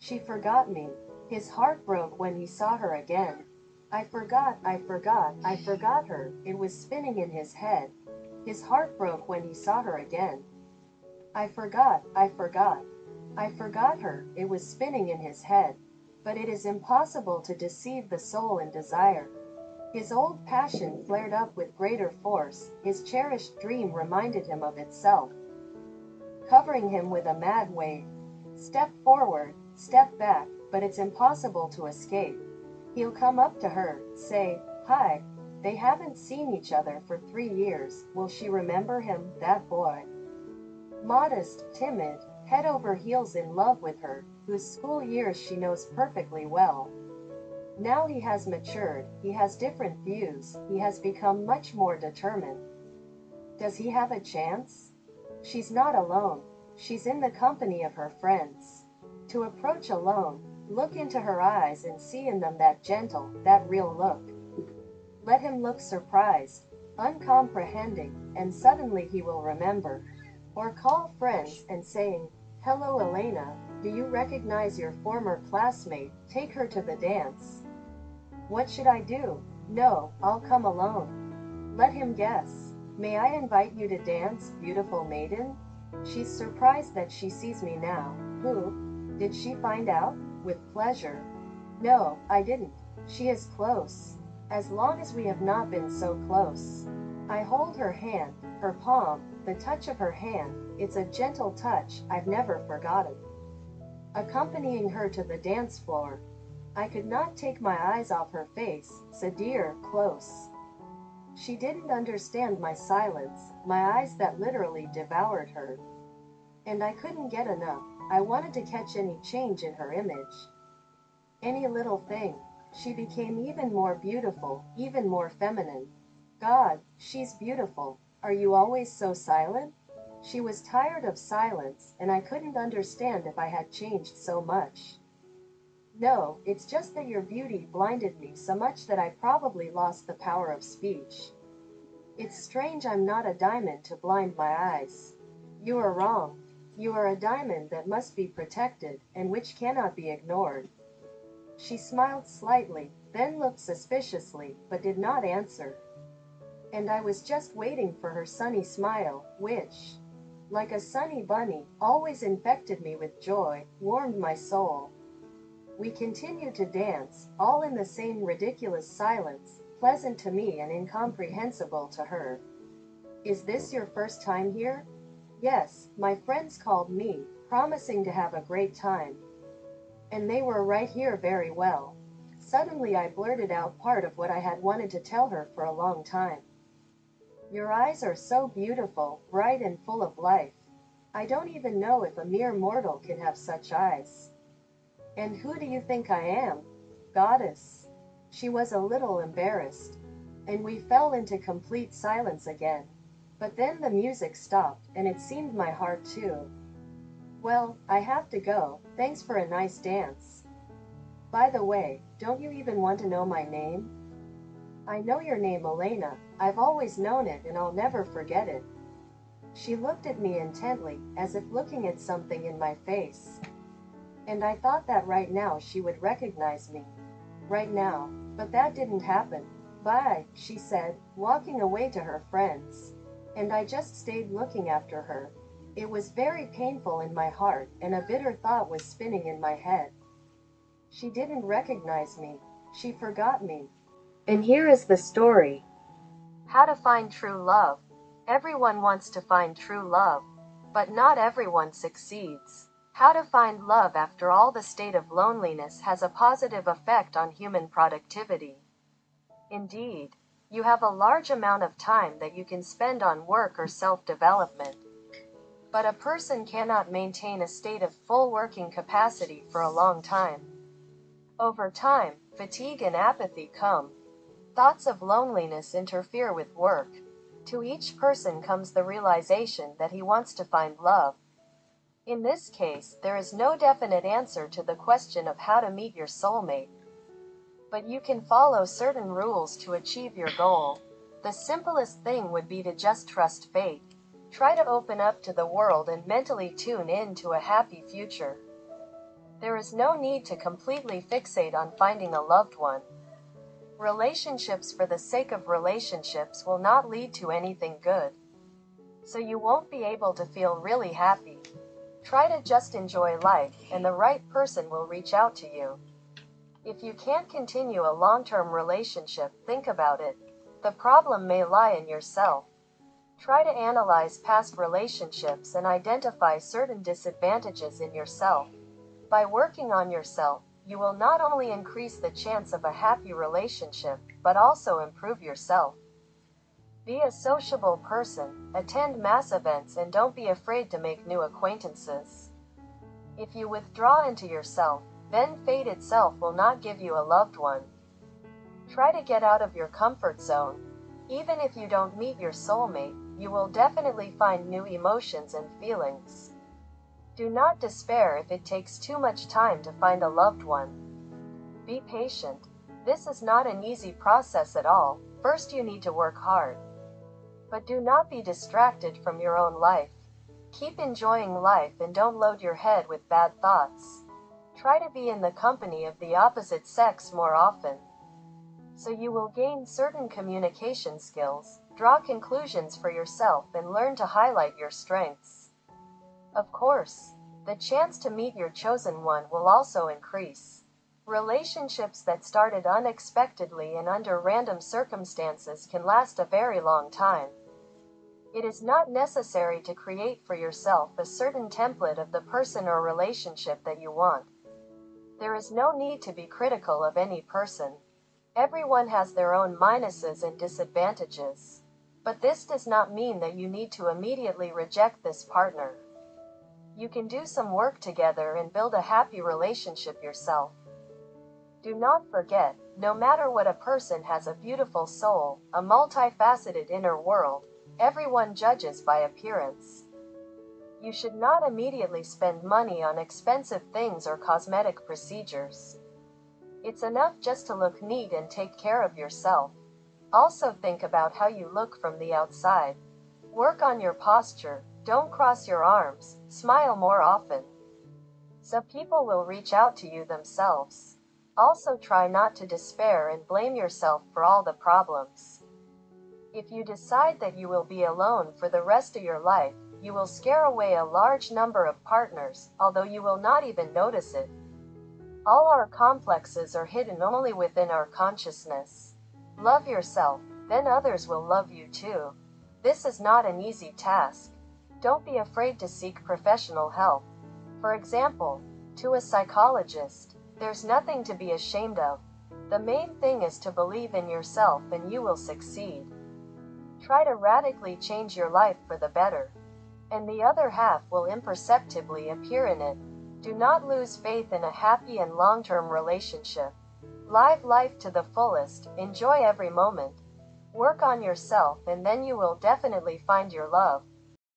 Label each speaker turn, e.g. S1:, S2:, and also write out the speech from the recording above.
S1: She forgot me. His heart broke when he saw her again. I forgot her. It was spinning in his head. His heart broke when he saw her again. I forgot her. It was spinning in his head. But it is impossible to deceive the soul in desire. His old passion flared up with greater force. His cherished dream reminded him of itself, covering him with a mad wave. Step forward, step back, but it's impossible to escape. He'll come up to her, say, "Hi." They haven't seen each other for 3 years. Will she remember him, that boy? Modest, timid, head over heels in love with her, whose school years she knows perfectly well. Now he has matured, he has different views, he has become much more determined. Does he have a chance? She's not alone. She's in the company of her friends. To approach alone, look into her eyes and see in them that gentle, that real look. Let him look surprised, uncomprehending, and suddenly he will remember. Or call friends and saying, "Hello Elena, do you recognize your former classmate? Take her to the dance." What should I do? No, I'll come alone. Let him guess. May I invite you to dance, beautiful maiden? She's surprised that she sees me now. Who? Did she find out? With pleasure. No, I didn't. She is close. As long as we have not been so close. I hold her hand, her palm, the touch of her hand, it's a gentle touch I've never forgotten. Accompanying her to the dance floor, I could not take my eyes off her face, so dear, close. She didn't understand my silence, my eyes that literally devoured her. And I couldn't get enough. I wanted to catch any change in her image. Any little thing. She became even more beautiful, even more feminine. God, she's beautiful. Are you always so silent? She was tired of silence, and I couldn't understand if I had changed so much. No, it's just that your beauty blinded me so much that I probably lost the power of speech. It's strange I'm not a diamond to blind my eyes. You are wrong. You are a diamond that must be protected, and which cannot be ignored. She smiled slightly, then looked suspiciously, but did not answer. And I was just waiting for her sunny smile, which, like a sunny bunny, always infected me with joy, warmed my soul. We continued to dance, all in the same ridiculous silence, pleasant to me and incomprehensible to her. Is this your first time here? Yes, my friends called me, promising to have a great time. And they were right here very well. Suddenly I blurted out part of what I had wanted to tell her for a long time. Your eyes are so beautiful, bright and full of life. I don't even know if a mere mortal can have such eyes. And who do you think I am? Goddess. She was a little embarrassed. And we fell into complete silence again. But then the music stopped, and it seemed my heart too. Well, I have to go. Thanks for a nice dance. By the way, don't you even want to know my name? I know your name, Elena. I've always known it and I'll never forget it. She looked at me intently, as if looking at something in my face. And I thought that right now she would recognize me. Right now. But that didn't happen. Bye, she said, walking away to her friends. And I just stayed looking after her. It was very painful in my heart, and a bitter thought was spinning in my head. She didn't recognize me. She forgot me. And here is the story. How to find true love. Everyone wants to find true love, but not everyone succeeds. How to find love after all. The state of loneliness has a positive effect on human productivity. Indeed, you have a large amount of time that you can spend on work or self-development. But a person cannot maintain a state of full working capacity for a long time. Over time, fatigue and apathy come. Thoughts of loneliness interfere with work. To each person comes the realization that he wants to find love. In this case, there is no definite answer to the question of how to meet your soulmate. But you can follow certain rules to achieve your goal. The simplest thing would be to just trust fate. Try to open up to the world and mentally tune in to a happy future. There is no need to completely fixate on finding a loved one. Relationships for the sake of relationships will not lead to anything good. So you won't be able to feel really happy. Try to just enjoy life, and the right person will reach out to you. If you can't continue a long-term relationship, think about it. The problem may lie in yourself. Try to analyze past relationships and identify certain disadvantages in yourself. By working on yourself, you will not only increase the chance of a happy relationship, but also improve yourself. Be a sociable person, attend mass events, and don't be afraid to make new acquaintances. If you withdraw into yourself, then fate itself will not give you a loved one. Try to get out of your comfort zone. Even if you don't meet your soulmate, you will definitely find new emotions and feelings. Do not despair if it takes too much time to find a loved one. Be patient. This is not an easy process at all. First, you need to work hard. But do not be distracted from your own life. Keep enjoying life and don't load your head with bad thoughts. Try to be in the company of the opposite sex more often. So you will gain certain communication skills, draw conclusions for yourself, and learn to highlight your strengths. Of course, the chance to meet your chosen one will also increase. Relationships that started unexpectedly and under random circumstances can last a very long time. It is not necessary to create for yourself a certain template of the person or relationship that you want. There is no need to be critical of any person. Everyone has their own minuses and disadvantages. But this does not mean that you need to immediately reject this partner. You can do some work together and build a happy relationship yourself. Do not forget, no matter what, a person has a beautiful soul, a multifaceted inner world. Everyone judges by appearance. You should not immediately spend money on expensive things or cosmetic procedures. It's enough just to look neat and take care of yourself. Also think about how you look from the outside. Work on your posture, don't cross your arms, smile more often. So people will reach out to you themselves. Also try not to despair and blame yourself for all the problems. If you decide that you will be alone for the rest of your life, you will scare away a large number of partners, although you will not even notice it. All our complexes are hidden only within our consciousness. Love yourself, then others will love you too. This is not an easy task. Don't be afraid to seek professional help. For example, to a psychologist. There's nothing to be ashamed of. The main thing is to believe in yourself and you will succeed. Try to radically change your life for the better, and the other half will imperceptibly appear in it. Do not lose faith in a happy and long-term relationship. Live life to the fullest, enjoy every moment. Work on yourself and then you will definitely find your love.